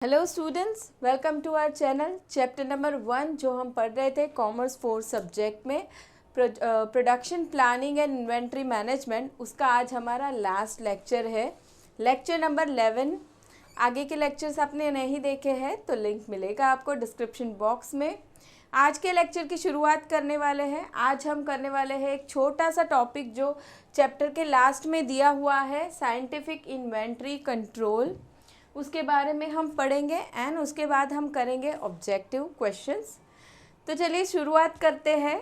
Hello students, welcome to our channel. Chapter number 1 जो हम पढ़ रहे थे कॉमर्स 4 सब्जेक्ट में production planning and inventory management, उसका आज हमारा लास्ट लेक्चर है, लेक्चर नंबर 11। आगे के लेक्चर्स आपने नहीं देखे हैं तो लिंक मिलेगा आपको डिस्क्रिप्शन बॉक्स में। आज के लेक्चर की शुरुआत करने वाले हैं। आज हम करने वाले हैं एक छोटा सा टॉपिक जो चैप्टर के लास्ट में दिया हुआ है, साइंटिफिक इन्वेंट्री कंट्रोल। उसके बारे में हम पढ़ेंगे एंड उसके बाद हम करेंगे ऑब्जेक्टिव क्वेश्चंस। तो चलिए शुरुआत करते हैं।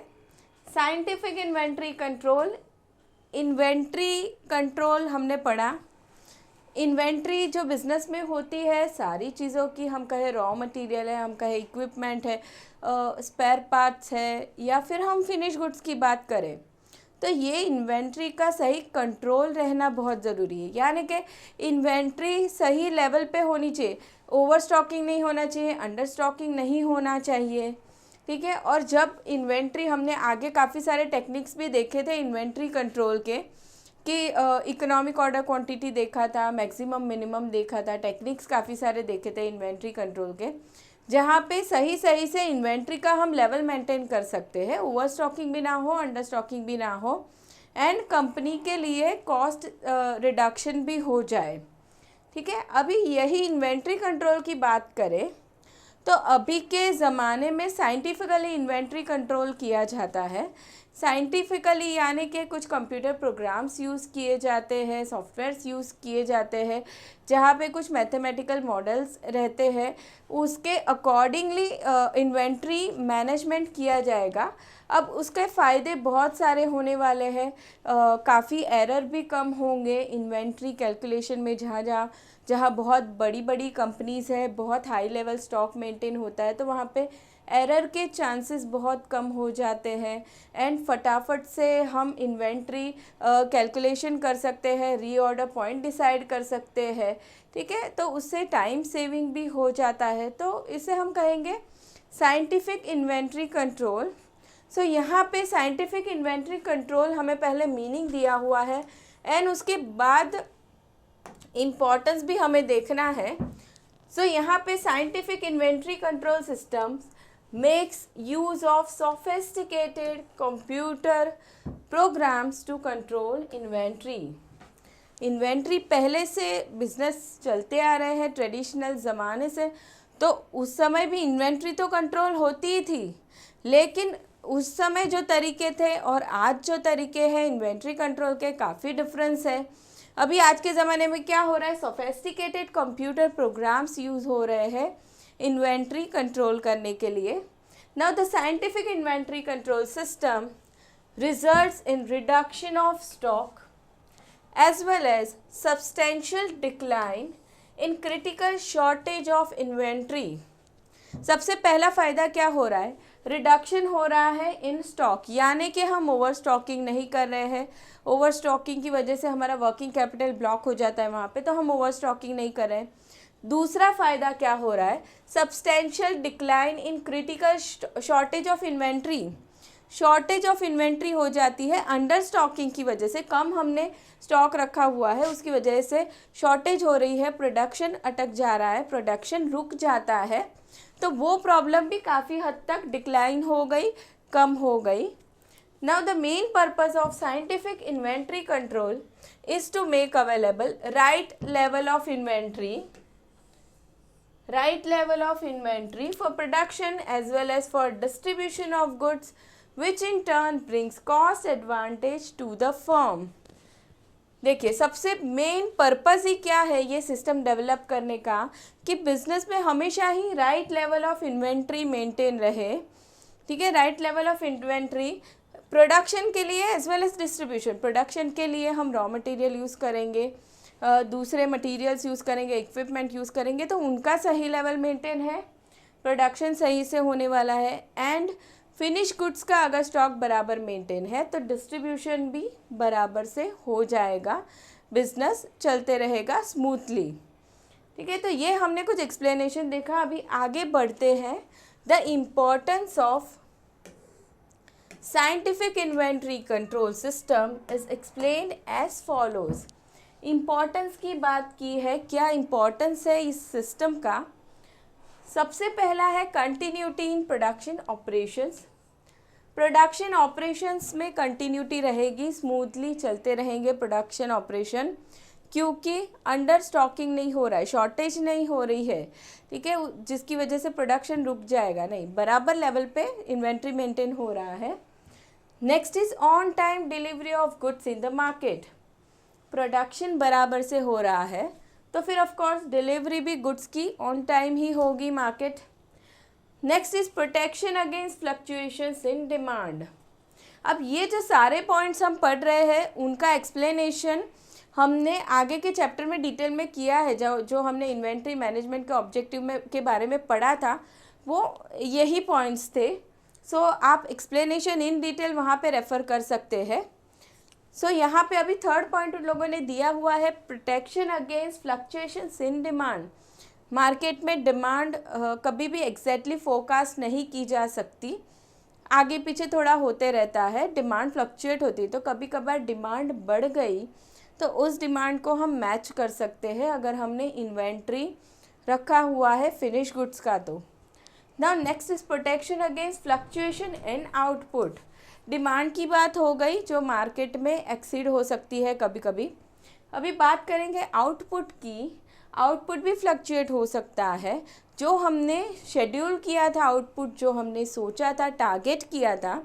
Scientific inventory control, inventory control हमने पढ़ा। इन्वेंट्री जो बिज़नेस में होती है सारी चीज़ों की, हम कहे रॉ मटेरियल है, हम कहे इक्विपमेंट है, स्पेयर पार्ट्स है, या फिर हम फिनिश गुड्स की बात करें, तो ये इन्वेंट्री का सही कंट्रोल रहना बहुत ज़रूरी है। यानी कि इन्वेंट्री सही लेवल पे होनी चाहिए, ओवर स्टॉकिंग नहीं होना चाहिए, अंडर स्टॉकिंग नहीं होना चाहिए, ठीक है। और जब इन्वेंट्री, हमने आगे काफ़ी सारे टेक्निक्स भी देखे थे इन्वेंट्री कंट्रोल के, कि इकोनॉमिक ऑर्डर क्वांटिटी देखा था, मैक्सिमम मिनिमम देखा था, टेक्निक्स काफ़ी सारे देखे थे इन्वेंट्री कंट्रोल के, जहाँ पे सही से इन्वेंट्री का हम लेवल मेंटेन कर सकते हैं, ओवर स्टॉकिंग भी ना हो, अंडर स्टॉकिंग भी ना हो, एंड कंपनी के लिए कॉस्ट रिडक्शन भी हो जाए, ठीक है। अभी यही इन्वेंट्री कंट्रोल की बात करें तो अभी के ज़माने में साइंटिफिकली इन्वेंट्री कंट्रोल किया जाता है। साइंटिफिकली यानी कि कुछ कंप्यूटर प्रोग्राम्स यूज़ किए जाते हैं, सॉफ्टवेयर्स यूज़ किए जाते हैं, जहाँ पे कुछ मैथमेटिकल मॉडल्स रहते हैं, उसके अकॉर्डिंगली इन्वेंट्री मैनेजमेंट किया जाएगा। अब उसके फ़ायदे बहुत सारे होने वाले हैं, काफ़ी एरर भी कम होंगे इन्वेंट्री कैलकुलेशन में। जहाँ बहुत बड़ी बड़ी कंपनीज़ है, बहुत हाई लेवल स्टॉक मेंटेन होता है, तो वहाँ पे एरर के चांसेस बहुत कम हो जाते हैं, एंड फटाफट से हम इन्वेंट्री कैलकुलेशन कर सकते हैं, रीऑर्डर पॉइंट डिसाइड कर सकते हैं, ठीक है। तो उससे टाइम सेविंग भी हो जाता है, तो इसे हम कहेंगे साइंटिफिक इन्वेंट्री कंट्रोल। सो यहाँ पे साइंटिफिक इन्वेंट्री कंट्रोल हमें पहले मीनिंग दिया हुआ है, एंड उसके बाद इम्पॉर्टेंस भी हमें देखना है। सो यहाँ पे scientific inventory control systems makes use of sophisticated computer programs to control inventory। Inventory पहले से बिजनेस चलते आ रहे हैं ट्रेडिशनल ज़माने से, तो उस समय भी इन्वेंट्री तो कंट्रोल होती ही थी, लेकिन उस समय जो तरीके थे और आज जो तरीके हैं इन्वेंट्री कंट्रोल के, काफ़ी डिफरेंस है। अभी आज के ज़माने में क्या हो रहा है, सोफेस्टिकेटेड कंप्यूटर प्रोग्राम्स यूज़ हो रहे हैं इन्वेंट्री कंट्रोल करने के लिए। Now the scientific inventory control system results in reduction of stock as well as substantial decline in critical shortage of inventory। सबसे पहला फ़ायदा क्या हो रहा है, रिडक्शन हो रहा है इन स्टॉक, यानी कि हम ओवर स्टॉकिंग नहीं कर रहे हैं। ओवर स्टॉकिंग की वजह से हमारा वर्किंग कैपिटल ब्लॉक हो जाता है वहाँ पे, तो हम ओवर स्टॉकिंग नहीं कर रहे हैं। दूसरा फ़ायदा क्या हो रहा है, substantial decline in critical shortage of inventory. Shortage of inventory हो जाती है अंडर स्टॉकिंग की वजह से, कम हमने स्टॉक रखा हुआ है, उसकी वजह से शॉर्टेज हो रही है, प्रोडक्शन अटक जा रहा है, प्रोडक्शन रुक जाता है, तो वो प्रॉब्लम भी काफ़ी हद तक डिक्लाइन हो गई, कम हो गई। Now the main purpose of scientific inventory control is to make available right level of inventory for production as well as for distribution of goods, which in turn brings cost advantage to the firm। देखिए, सबसे main purpose ही क्या है ये system develop करने का, कि business में हमेशा ही right level of inventory maintain रहे, ठीक है। Right level of inventory production के लिए as well as distribution. Production के लिए हम रॉ मटेरियल यूज़ करेंगे, दूसरे मटेरियल्स यूज़ करेंगे, इक्विपमेंट यूज़ करेंगे, तो उनका सही लेवल मेंटेन है, प्रोडक्शन सही से होने वाला है, एंड फिनिश गुड्स का अगर स्टॉक बराबर मेंटेन है तो डिस्ट्रीब्यूशन भी बराबर से हो जाएगा, बिजनेस चलते रहेगा स्मूथली, ठीक है। तो ये हमने कुछ एक्सप्लेनेशन देखा। अभी आगे बढ़ते हैं। The importance of scientific inventory control system is explained as follows. Importance की बात की है, क्या इम्पॉर्टेंस है इस सिस्टम का, सबसे पहला है continuity in production operations. Production operations में कंटिन्यूटी रहेगी, स्मूथली चलते रहेंगे प्रोडक्शन ऑपरेशन, क्योंकि अंडर स्टॉकिंग नहीं हो रहा है, शॉर्टेज नहीं हो रही है, ठीक है, जिसकी वजह से प्रोडक्शन रुक जाएगा नहीं, बराबर लेवल पे इन्वेंट्री मेंटेन हो रहा है। Next is on time delivery of goods in the market. Production बराबर से हो रहा है तो फिर ऑफ कोर्स डिलीवरी भी गुड्स की ऑन टाइम ही होगी market. Next is protection against fluctuations in demand. अब ये जो सारे पॉइंट्स हम पढ़ रहे हैं उनका एक्सप्लेनेशन हमने आगे के चैप्टर में डिटेल में किया है, जो हमने इन्वेंट्री मैनेजमेंट के ऑब्जेक्टिव में के बारे में पढ़ा था, वो यही पॉइंट्स थे। सो आप एक्सप्लेनेशन इन डिटेल वहाँ पे रेफ़र कर सकते हैं। सो यहाँ पे अभी थर्ड पॉइंट उन लोगों ने दिया हुआ है, protection against fluctuations in demand. Market में डिमांड कभी भी एग्जैक्टली फोरकास्ट नहीं की जा सकती, आगे पीछे थोड़ा होते रहता है, डिमांड फ्लक्चुएट होती है। तो कभी कभार डिमांड बढ़ गई तो उस डिमांड को हम मैच कर सकते हैं अगर हमने इन्वेंट्री रखा हुआ है फिनिश गुड्स का। तो now next is protection against fluctuation in output. Demand की बात हो गई जो मार्केट में एक्सीड हो सकती है कभी कभी। अभी बात करेंगे आउटपुट की। आउटपुट भी फ्लक्चुएट हो सकता है। जो हमने शेड्यूल किया था, आउटपुट जो हमने सोचा था, टारगेट किया था,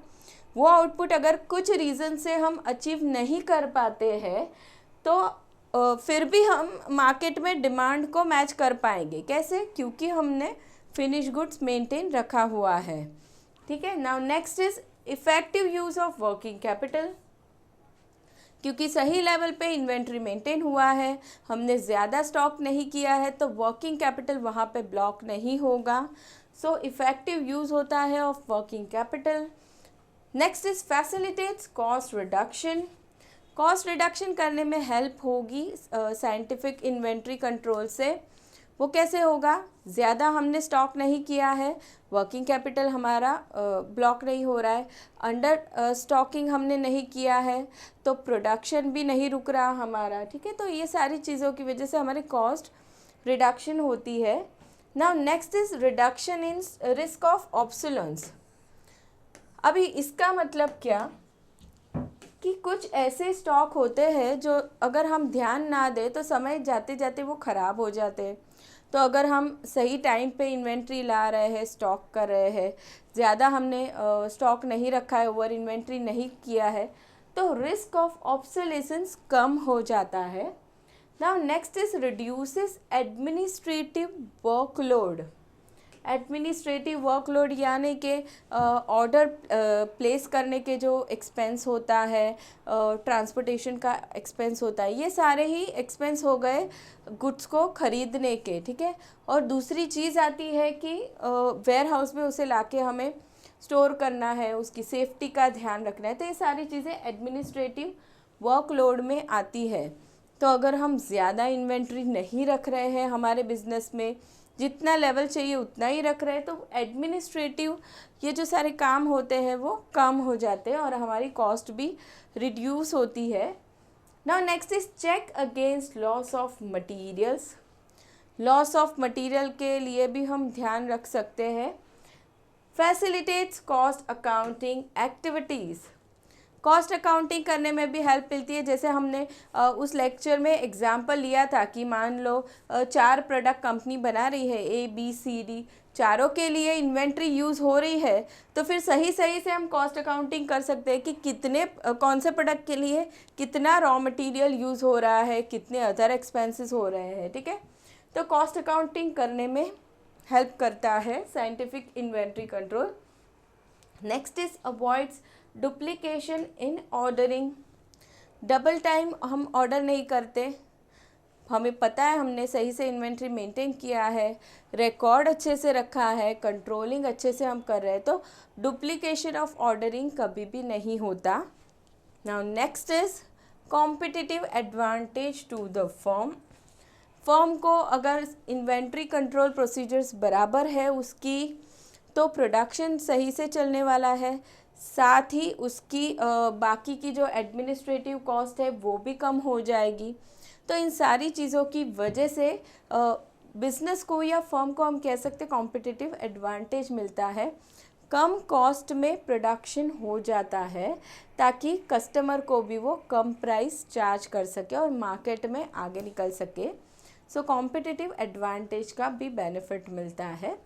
वो आउटपुट अगर कुछ रीज़न से हम अचीव नहीं कर पाते हैं तो फिर भी हम मार्केट में डिमांड को मैच कर पाएंगे। कैसे? क्योंकि हमने फिनिश गुड्स मेंटेन रखा हुआ है, ठीक है। Now next is effective use of working capital. क्योंकि सही लेवल पे इन्वेंट्री मेंटेन हुआ है, हमने ज़्यादा स्टॉक नहीं किया है, तो वर्किंग कैपिटल वहाँ पे ब्लॉक नहीं होगा। सो इफ़ेक्टिव यूज़ होता है of working capital. Next is facilitates cost reduction. Cost reduction करने में हेल्प होगी साइंटिफिक इन्वेंट्री कंट्रोल से। वो कैसे होगा? ज़्यादा हमने स्टॉक नहीं किया है, वर्किंग कैपिटल हमारा ब्लॉक नहीं हो रहा है, अंडर स्टॉकिंग हमने नहीं किया है, तो प्रोडक्शन भी नहीं रुक रहा हमारा, ठीक है। तो ये सारी चीज़ों की वजह से हमारी कॉस्ट रिडक्शन होती है। Now next is reduction in risk of obsolescence. अभी इसका मतलब क्या कि कुछ ऐसे स्टॉक होते हैं जो अगर हम ध्यान ना दें तो समय जाते जाते वो ख़राब हो जाते हैं। तो अगर हम सही टाइम पे इन्वेंट्री ला रहे हैं, स्टॉक कर रहे हैं, ज़्यादा हमने स्टॉक नहीं रखा है, ओवर इन्वेंट्री नहीं किया है, तो रिस्क ऑफ ऑब्सोलेसेंस कम हो जाता है। Now next is reduces administrative workload. Administrative workload यानी कि ऑर्डर प्लेस करने के जो एक्सपेंस होता है, ट्रांसपोर्टेशन का एक्सपेंस होता है, ये सारे ही एक्सपेंस हो गए गुड्स को ख़रीदने के, ठीक है। और दूसरी चीज़ आती है कि वेयर हाउस में उसे लाके हमें स्टोर करना है, उसकी सेफ्टी का ध्यान रखना है, तो ये सारी चीज़ें एडमिनिस्ट्रेटिव वर्कलोड में आती है। तो अगर हम ज़्यादा इन्वेंट्री नहीं रख रहे हैं हमारे बिज़नेस में, जितना लेवल चाहिए उतना ही रख रहे हैं, तो एडमिनिस्ट्रेटिव ये जो सारे काम होते हैं वो कम हो जाते हैं और हमारी कॉस्ट भी रिड्यूस होती है। Now next is check against loss of materials. Loss of material के लिए भी हम ध्यान रख सकते हैं। Facilitates cost accounting activities. Cost accounting करने में भी हेल्प मिलती है। जैसे हमने उस लेक्चर में एग्जांपल लिया था कि मान लो 4 प्रोडक्ट कंपनी बना रही है, ABCD, चारों के लिए इन्वेंट्री यूज़ हो रही है, तो फिर सही से हम कॉस्ट अकाउंटिंग कर सकते हैं कि कितने कौन से प्रोडक्ट के लिए कितना रॉ मटेरियल यूज़ हो रहा है, कितने अदर एक्सपेंसेस हो रहे हैं, ठीक है। तो कॉस्ट अकाउंटिंग करने में हेल्प करता है scientific inventory control. Next is avoids duplication in ordering. Double time हम ऑर्डर नहीं करते, हमें पता है हमने सही से इन्वेंट्री मेंटेन किया है, रिकॉर्ड अच्छे से रखा है, कंट्रोलिंग अच्छे से हम कर रहे हैं, तो डुप्लीकेशन ऑफ ऑर्डरिंग कभी भी नहीं होता। Now next is competitive advantage to the firm को अगर इन्वेंट्री कंट्रोल प्रोसीजर्स बराबर है उसकी, तो प्रोडक्शन सही से चलने वाला है, साथ ही उसकी बाकी की जो एडमिनिस्ट्रेटिव कॉस्ट है वो भी कम हो जाएगी। तो इन सारी चीज़ों की वजह से बिजनेस को या फर्म को हम कह सकते हैं कॉम्पिटिटिव एडवांटेज मिलता है, कम कॉस्ट में प्रोडक्शन हो जाता है ताकि कस्टमर को भी वो कम प्राइस चार्ज कर सके और मार्केट में आगे निकल सके। सो कॉम्पिटिटिव एडवांटेज का भी बेनिफिट मिलता है।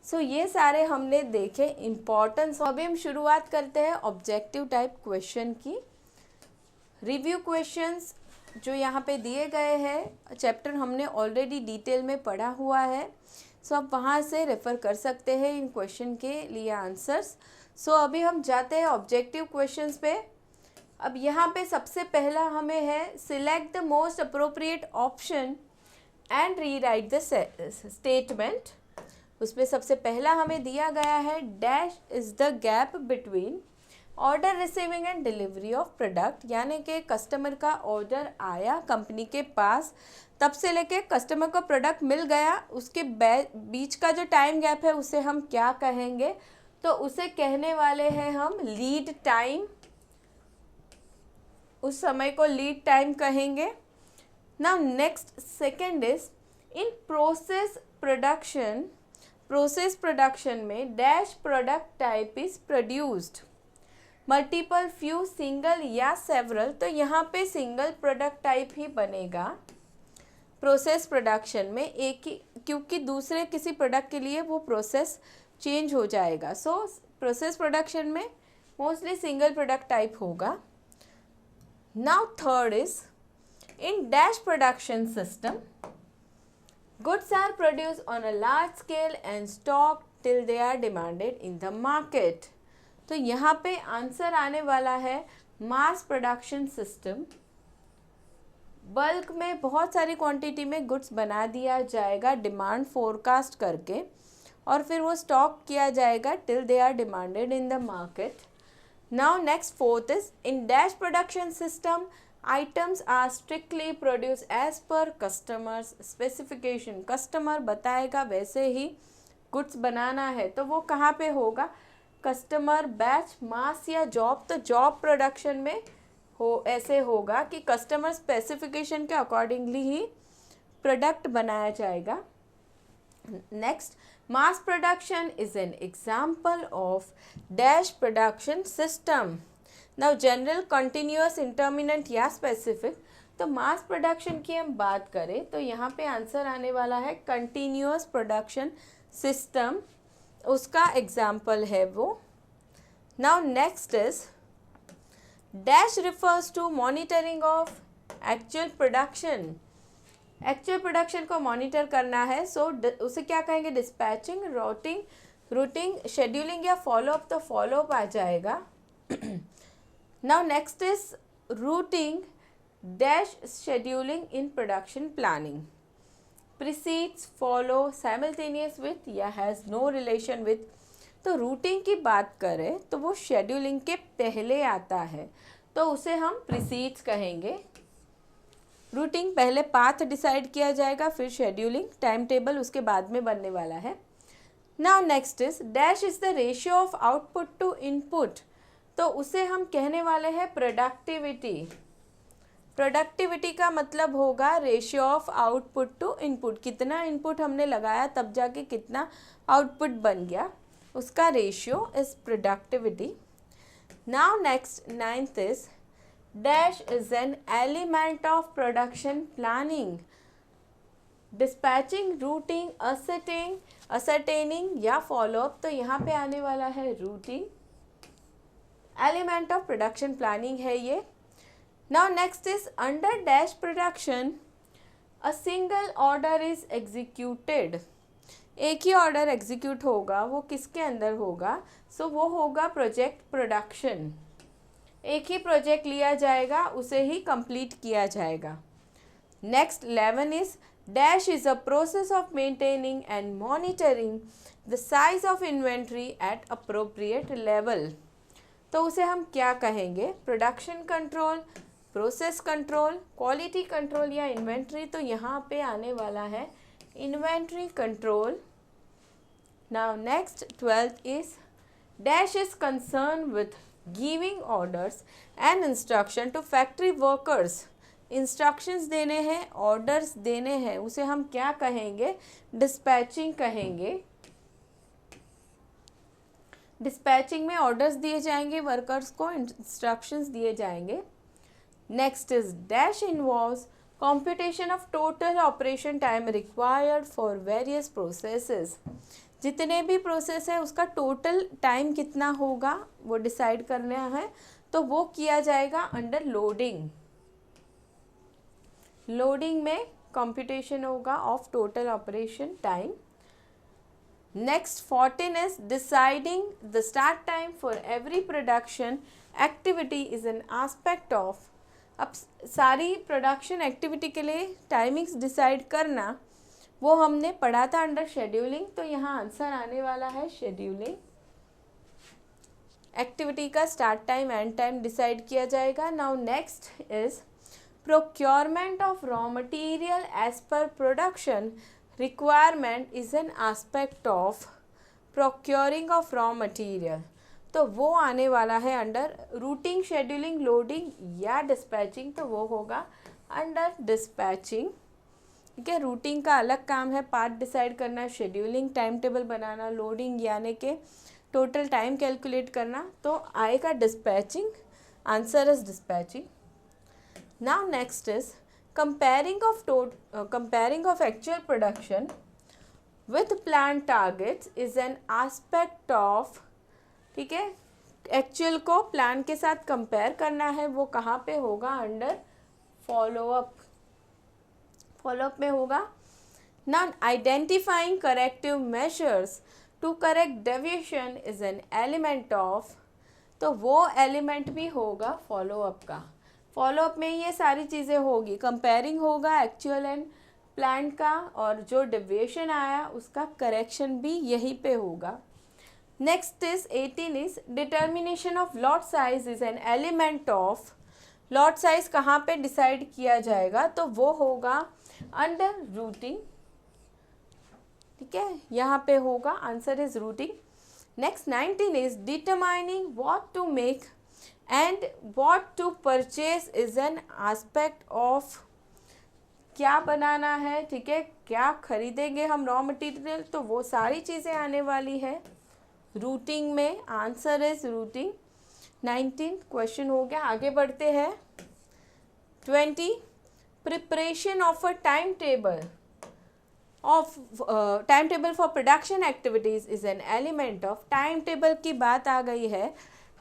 सो ये सारे हमने देखे इम्पॉर्टेंस। अभी हम शुरुआत करते हैं ऑब्जेक्टिव टाइप क्वेश्चन की। रिव्यू क्वेश्चंस जो यहाँ पे दिए गए हैं, चैप्टर हमने ऑलरेडी डिटेल में पढ़ा हुआ है, सो आप वहाँ से रेफ़र कर सकते हैं इन क्वेश्चन के लिए आंसर्स। सो अभी हम जाते हैं ऑब्जेक्टिव क्वेश्चंस पे। अब यहाँ पे सबसे पहला हमें है select the most appropriate option and rewrite the statement. उसमें सबसे पहला हमें दिया गया है dash is the gap between order receiving end delivery of product, यानी कि कस्टमर का ऑर्डर आया कंपनी के पास, तब से लेके कस्टमर को प्रोडक्ट मिल गया, उसके बीच का जो टाइम गैप है उसे हम क्या कहेंगे? तो उसे कहने वाले हैं हम लीड टाइम। उस समय को लीड टाइम कहेंगे। Now next second is in process production. Process production में dash product type is produced, multiple, few, single या सेवरल। तो यहाँ पे सिंगल प्रोडक्ट टाइप ही बनेगा प्रोसेस प्रोडक्शन में, एक ही, क्योंकि दूसरे किसी प्रोडक्ट के लिए वो प्रोसेस चेंज हो जाएगा। सो प्रोसेस प्रोडक्शन में मोस्टली सिंगल प्रोडक्ट टाइप होगा। Now third is in dash production system goods are produced on a large scale and stocked till they are demanded in the market। तो यहाँ पे answer आने वाला है mass production system. Bulk में बहुत सारी क्वांटिटी में गुड्स बना दिया जाएगा डिमांड फोरकास्ट करके, और फिर वो स्टॉक किया जाएगा till they are demanded in the market. Now next fourth is in dash production system items are strictly produce as per customers specification. Customer बताएगा वैसे ही गुड्स बनाना है, तो वो कहाँ पे होगा? कस्टमर बैच, मास या जॉब। तो जॉब प्रोडक्शन में ऐसे होगा कि कस्टमर स्पेसिफिकेशन के अकॉर्डिंगली ही प्रोडक्ट बनाया जाएगा। Next mass production is an example of dash production system. Now general, continuous, intermittent या स्पेसिफिक। तो मास प्रोडक्शन की हम बात करें तो यहाँ पे आंसर आने वाला है कंटिन्यूअस प्रोडक्शन सिस्टम, उसका एग्जाम्पल है वो। Now next is dash refers to monitoring of actual production. Actual production को मॉनिटर करना है, सो उसे क्या कहेंगे? डिस्पैचिंग, रूटिंग, शेड्यूलिंग या फॉलोअप। तो फॉलोअप आ जाएगा। Now next is routing dash scheduling in production planning. Precedes, follow, simultaneous with या has no relation with। तो रूटिंग की बात करें तो वो शेड्यूलिंग के पहले आता है, तो उसे हम प्रीसीड्स कहेंगे। रूटिंग पहले पाथ डिसाइड किया जाएगा, फिर शेड्यूलिंग, टाइम टेबल उसके बाद में बनने वाला है। Now next is dash is the ratio of output to input. तो उसे हम कहने वाले हैं प्रोडक्टिविटी। प्रोडक्टिविटी का मतलब होगा ratio of output to input, कितना इनपुट हमने लगाया तब जाके कितना आउटपुट बन गया, उसका ratio is productivity. Now next ninth is dash is an element of production planning. Dispatching, routing, ascertaining या फॉलोअप। तो यहाँ पे आने वाला है routing, element of production planning है ये। Now next is under dash production a single order is executed. एक ही ऑर्डर एग्जीक्यूट होगा, वो किसके अंदर होगा? सो वो होगा प्रोजेक्ट प्रोडक्शन। एक ही प्रोजेक्ट लिया जाएगा, उसे ही कंप्लीट किया जाएगा। Next 11 is dash is a process of maintaining and monitoring the size of inventory at appropriate level. तो उसे हम क्या कहेंगे? Production control, process control, quality control या इन्वेंट्री। तो यहाँ पे आने वाला है inventory control. Now next 12th is dash is concern with giving orders and instruction to factory workers instructions देने हैं, ऑर्डर्स देने हैं, उसे हम क्या कहेंगे? डिस्पैचिंग कहेंगे। डिस्पैचिंग में ऑर्डर्स दिए जाएंगे, वर्कर्स को इंस्ट्रक्शंस दिए जाएंगे। Next is dash involves computation of total operation time required for various processes. जितने भी प्रोसेस है उसका टोटल टाइम कितना होगा वो डिसाइड करना है, तो वो किया जाएगा अंडर लोडिंग। लोडिंग में कंप्यूटेशन होगा of total operation time. Next 14 is deciding the start time for every production activity is an aspect of। अब सारी प्रोडक्शन एक्टिविटी के लिए टाइमिंग्स डिसाइड करना वो हमने पढ़ा था अंडर शेड्यूलिंग, तो यहाँ आंसर आने वाला है शेड्यूलिंग। एक्टिविटी का start time end time decide किया जाएगा। Now next is procurement of raw material as per production requirement is an aspect of procuring of raw material, तो वो आने वाला है अंडर रूटिंग, शेड्यूलिंग, लोडिंग या डिस्पैचिंग, तो वो होगा अंडर डिस्पैचिंग। ठीक है, रूटिंग का अलग काम है, पार्ट डिसाइड करना, शेड्यूलिंग टाइम टेबल बनाना, लोडिंग यानी कि टोटल टाइम कैलकुलेट करना, तो आएगा dispatching. Answer is dispatching. Now next is comparing of actual production with planned targets is an aspect of। ठीक है, एक्चुअल को प्लान के साथ कंपेयर करना है, वो कहाँ पे होगा? Under follow up. फॉलोअप में होगा। Now identifying corrective measures to correct deviation is an element of, तो वो एलिमेंट भी होगा फॉलोअप का। फॉलोअप में ये सारी चीज़ें होगी, कंपेयरिंग होगा एक्चुअल एंड प्लान का, और जो डेविएशन आया उसका करेक्शन भी यहीं पे होगा। Next is 18 is determination of lot size is an element of. Lot size कहाँ पे डिसाइड किया जाएगा? तो वो होगा अंडर रूटिंग। ठीक है, यहाँ पे होगा, answer is routing. Next 19 is determining what to make and what to purchase is an aspect of। क्या बनाना है, ठीक है, क्या खरीदेंगे हम रॉ मटेरियल, तो वो सारी चीज़ें आने वाली है रूटिंग में। Answer is routing. 19 क्वेश्चन हो गया, आगे बढ़ते हैं। 20 preparation of a time table for production activities is an element of. Time table की बात आ गई है,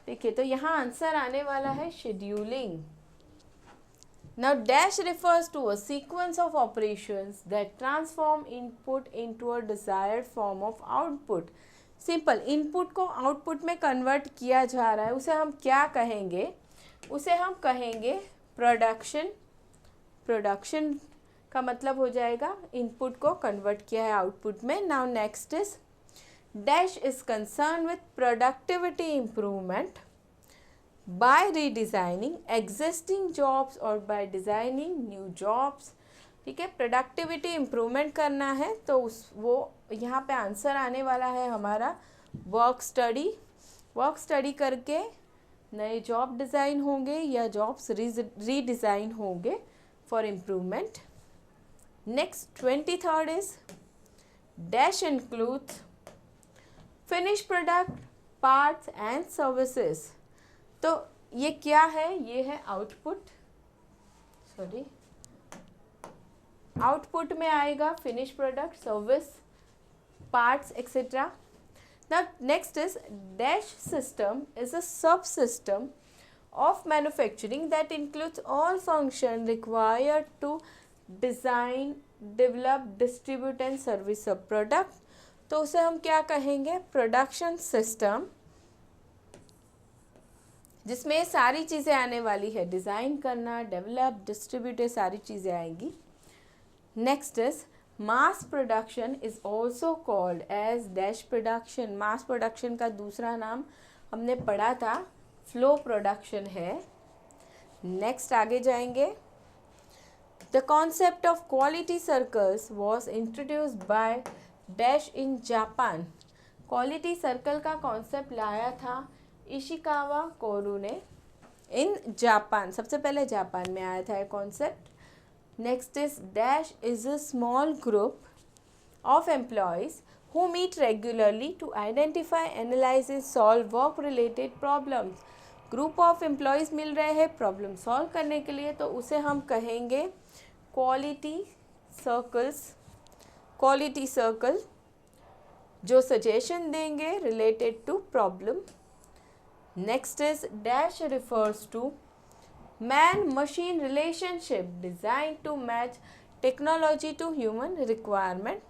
देखिए, तो यहाँ आंसर आने वाला है scheduling. Now dash refers to a sequence of operations that transform input into a desired form of output. Simple, input को आउटपुट में कन्वर्ट किया जा रहा है, उसे हम क्या कहेंगे? उसे हम कहेंगे प्रोडक्शन। प्रोडक्शन का मतलब हो जाएगा इनपुट को कन्वर्ट किया है आउटपुट में। Now next is Dash is concerned with productivity improvement by redesigning existing jobs or by designing new jobs। ठीक है, प्रोडक्टिविटी इम्प्रूवमेंट करना है, तो वो यहाँ पे आंसर आने वाला है हमारा वर्क स्टडी। वर्क स्टडी करके नए जॉब डिज़ाइन होंगे या जॉब्स रीडिज़ाइन होंगे for improvement. Next 23rd is dash includes finish product, parts and services. तो ये क्या है? ये है आउटपुट। सॉरी, आउटपुट में आएगा finish product, service, parts etcetera. Now next is dash system is a sub system of manufacturing that includes all function required to design, develop, distribute and service a product, तो उसे हम क्या कहेंगे? Production system, जिसमें ये सारी चीज़ें आने वाली है, डिज़ाइन करना, डेवलप, डिस्ट्रीब्यूट, ये सारी चीज़ें आएंगी। Next is mass production is also called as dash production. Mass production का दूसरा नाम हमने पढ़ा था फ्लो प्रोडक्शन है। नेक्स्ट आगे जाएंगे। The concept of quality circles was introduced by dash in Japan. Quality circle का कॉन्सेप्ट लाया था इशिकावा कोरू ने। इन जापान, सबसे पहले जापान में आया था ये concept. Next is dash is a small group of employees who meet regularly to identify, analyze and solve work related problems। Group of employees मिल रहे हैं प्रॉब्लम सॉल्व करने के लिए, तो उसे हम कहेंगे क्वालिटी सर्कल्स। क्वालिटी सर्कल जो सजेशन देंगे related to problem. Next is dash refers to man machine relationship design to match technology to human requirement.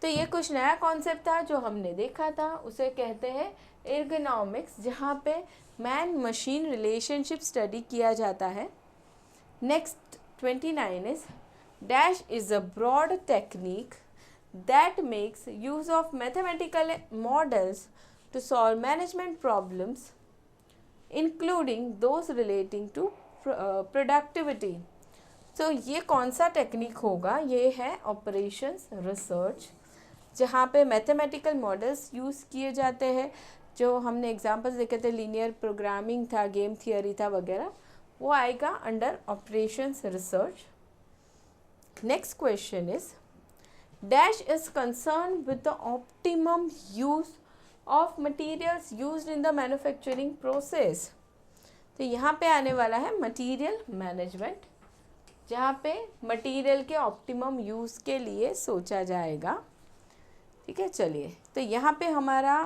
तो ये कुछ नया कॉन्सेप्ट था जो हमने देखा था, उसे कहते हैं एर्गोनॉमिक्स, जहाँ पे मैन मशीन रिलेशनशिप स्टडी किया जाता है। Next 29 is dash is a broad technique that makes use of mathematical models to solve management problems including those relating to productivity. तो ये कौन सा टेक्निक होगा? ये है ऑपरेशंस रिसर्च, जहाँ पे मैथमेटिकल मॉडल्स यूज़ किए जाते हैं। जो हमने एग्जांपल्स देखे थे, लीनियर प्रोग्रामिंग था, गेम थियोरी था वगैरह, वो आएगा under operations research. Next question is dash is concern with the optimum use of materials used in the manufacturing process. तो यहाँ पे आने वाला है मटीरियल मैनेजमेंट, जहाँ पे मटीरियल के ऑप्टिमम यूज़ के लिए सोचा जाएगा। ठीक है, चलिए, तो यहाँ पे हमारा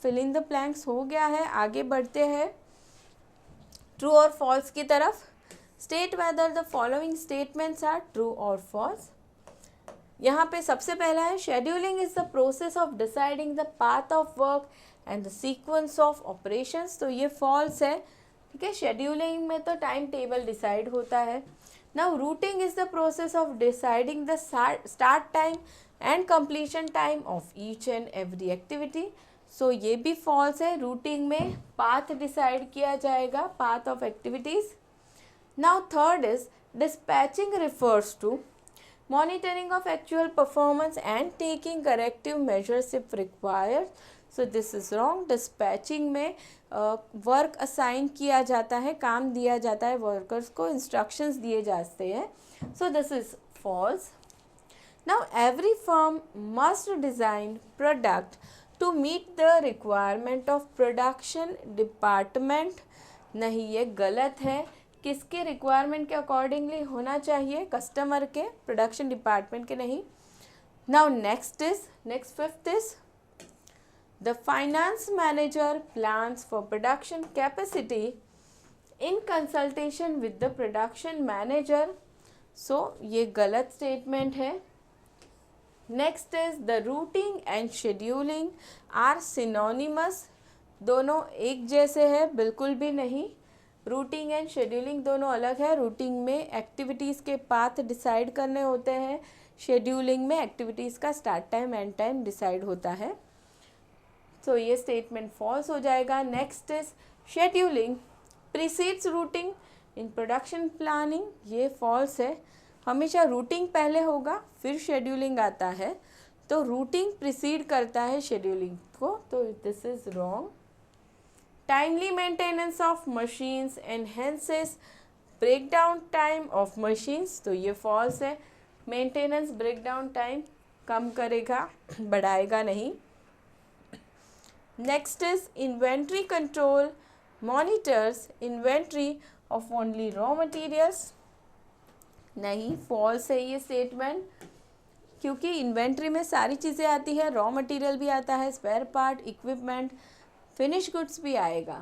फिल इन द ब्लैंक्स हो गया है। आगे बढ़ते हैं ट्रू और फॉल्स की तरफ। State whether the following statements are true और फॉल्स। यहाँ पे सबसे पहला है scheduling is the process of deciding the path of work and the sequence of operations. तो ये फॉल्स है। ठीक है, शेड्यूलिंग में तो टाइम टेबल डिसाइड होता है। Now routing is the process of deciding the start time and completion time of each and every activity. So ये भी फॉल्स है। रूटिंग में पाथ डिसाइड किया जाएगा, path of activities. Now third is dispatching refers to monitoring of actual performance and taking corrective measures if required. So this is wrong. Dispatching में work assign किया जाता है, काम दिया जाता है, वर्कर्स को इंस्ट्रक्शंस दिए जाते हैं। So this is false. Now every firm must design product to meet the requirement of production department। नहीं, ये गलत है। किसके रिक्वायरमेंट के अकॉर्डिंगली होना चाहिए? कस्टमर के, प्रोडक्शन डिपार्टमेंट के नहीं। Now next fifth is the finance manager plans for production capacity in consultation with the production manager। So ये गलत स्टेटमेंट है। Next is the routing and scheduling are synonymous. दोनों एक जैसे हैं? बिल्कुल भी नहीं। रूटिंग एंड शेड्यूलिंग दोनों अलग है। रूटिंग में एक्टिविटीज़ के पाथ डिसाइड करने होते हैं, शेड्यूलिंग में एक्टिविटीज़ का start time end time decide होता है। तो ये स्टेटमेंट फॉल्स हो जाएगा। Next is scheduling precedes rooting in production planning. ये फॉल्स है। हमेशा रूटिंग पहले होगा, फिर शेड्यूलिंग आता है। तो रूटिंग प्रीसीड करता है शेड्यूलिंग को, तो this is wrong. Timely maintenance of machines enhances breakdown time of machines. तो ये फॉल्स है। मेंटेनेंस ब्रेकडाउन टाइम कम करेगा, बढ़ाएगा नहीं। Next is inventory control monitors inventory of only raw materials. नहीं, फॉल्स है ये स्टेटमेंट, क्योंकि इन्वेंट्री में सारी चीज़ें आती है, रॉ मटेरियल भी आता है, spare part, equipment, finish goods भी आएगा।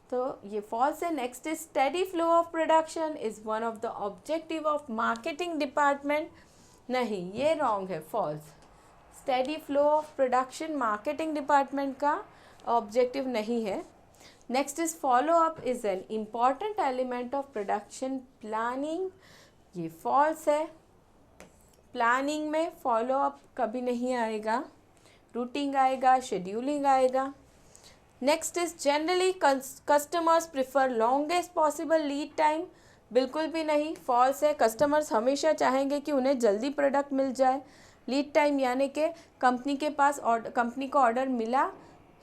तो ये फॉल्स है। Next is steady flow of production is one of the objective of marketing department. नहीं, ये रॉन्ग है, false. Steady flow of production marketing department का ऑब्जेक्टिव नहीं है। Next is follow up is an important element of production planning. ये false है। Planning में follow up कभी नहीं आएगा, रूटिंग आएगा, शेड्यूलिंग आएगा। Next is generally customers prefer longest possible lead time. बिल्कुल भी नहीं, फॉल्स है। कस्टमर्स हमेशा चाहेंगे कि उन्हें जल्दी प्रोडक्ट मिल जाए। लीड टाइम यानी कि कंपनी के पास कंपनी को ऑर्डर मिला,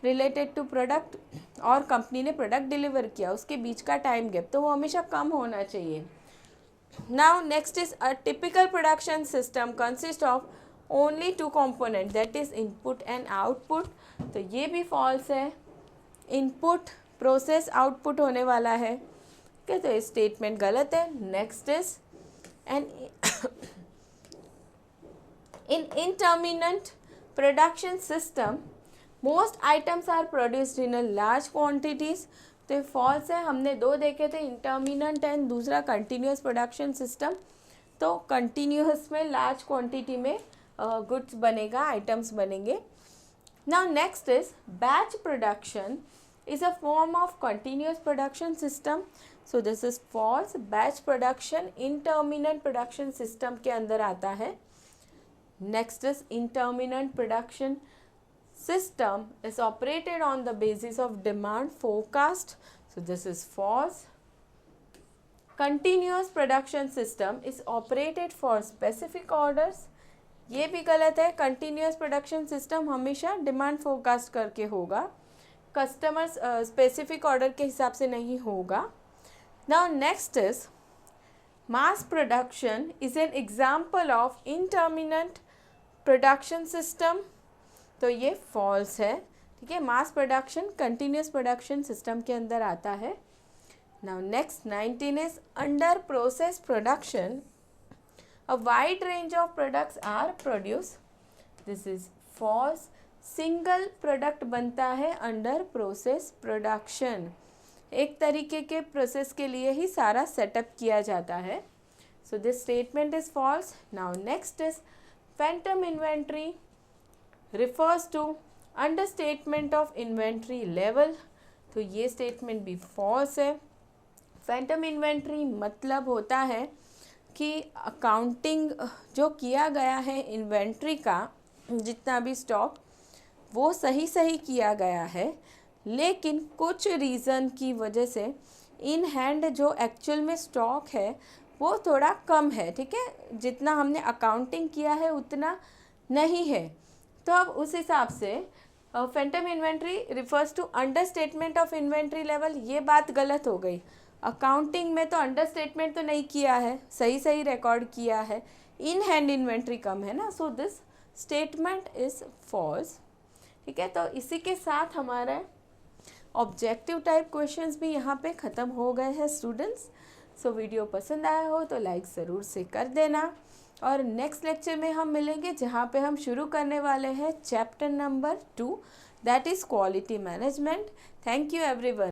रिलेटेड टू प्रोडक्ट और कंपनी ने प्रोडक्ट डिलीवर किया, उसके बीच का टाइम गैप, तो वो हमेशा कम होना चाहिए. Now next is a typical production system consist of only two component, that is input and output. तो ये भी फॉल्स है. इनपुट प्रोसेस आउटपुट होने वाला है. ओके, तो ये स्टेटमेंट गलत है. Next is an in intermittent production system most items are produced in a large quantities. तो ये फॉल्स है. हमने दो देखे थे, इंटरमिनेंट एंड दूसरा कंटिन्यूस प्रोडक्शन सिस्टम. तो कंटिन्यूस में लार्ज क्वांटिटी में गुड्स बनेगा, आइटम्स बनेंगे. Now next is batch production is a form of continuous production system. So this is false. Batch production intermittent production system के अंदर आता है. Next is इंटरमिनेंट production system is operated on the basis of demand forecast. So this is false. Continuous production system is operated for specific orders. ये भी गलत है. Continuous production system हमेशा demand forecast करके होगा, customers specific order के हिसाब से नहीं होगा. Now next is mass production is an example of intermittent production system. तो ये फॉल्स है. ठीक है, mass production continuous production system के अंदर आता है. Now next 19 is under process production a wide range of products are produce. This is false. Single product बनता है अंडर प्रोसेस प्रोडक्शन. एक तरीके के प्रोसेस के लिए ही सारा सेटअप किया जाता है. So this statement is false. Now next is phantom inventory refers to understatement of inventory level. तो ये स्टेटमेंट भी फॉल्स है. फैंटम इन्वेंट्री मतलब होता है कि अकाउंटिंग जो किया गया है इन्वेंट्री का, जितना भी स्टॉक, वो सही किया गया है, लेकिन कुछ रीज़न की वजह से इन हैंड जो एक्चुअल में स्टॉक है वो थोड़ा कम है. ठीक है, जितना हमने अकाउंटिंग किया है उतना नहीं है. तो अब उस हिसाब से phantom inventory refers to understatement of inventory level. ये बात गलत हो गई. अकाउंटिंग में तो अंडर स्टेटमेंट तो नहीं किया है, सही रिकॉर्ड किया है. इन हैंड इन्वेंट्री कम है ना. So this statement is false. ठीक है, तो इसी के साथ हमारा ऑब्जेक्टिव टाइप क्वेश्चंस भी यहाँ पे ख़त्म हो गए हैं स्टूडेंट्स. सो वीडियो पसंद आया हो तो लाइक ज़रूर से कर देना. और नेक्स्ट लेक्चर में हम मिलेंगे जहाँ पे हम शुरू करने वाले हैं chapter number 2, that is quality management. Thank you everyone.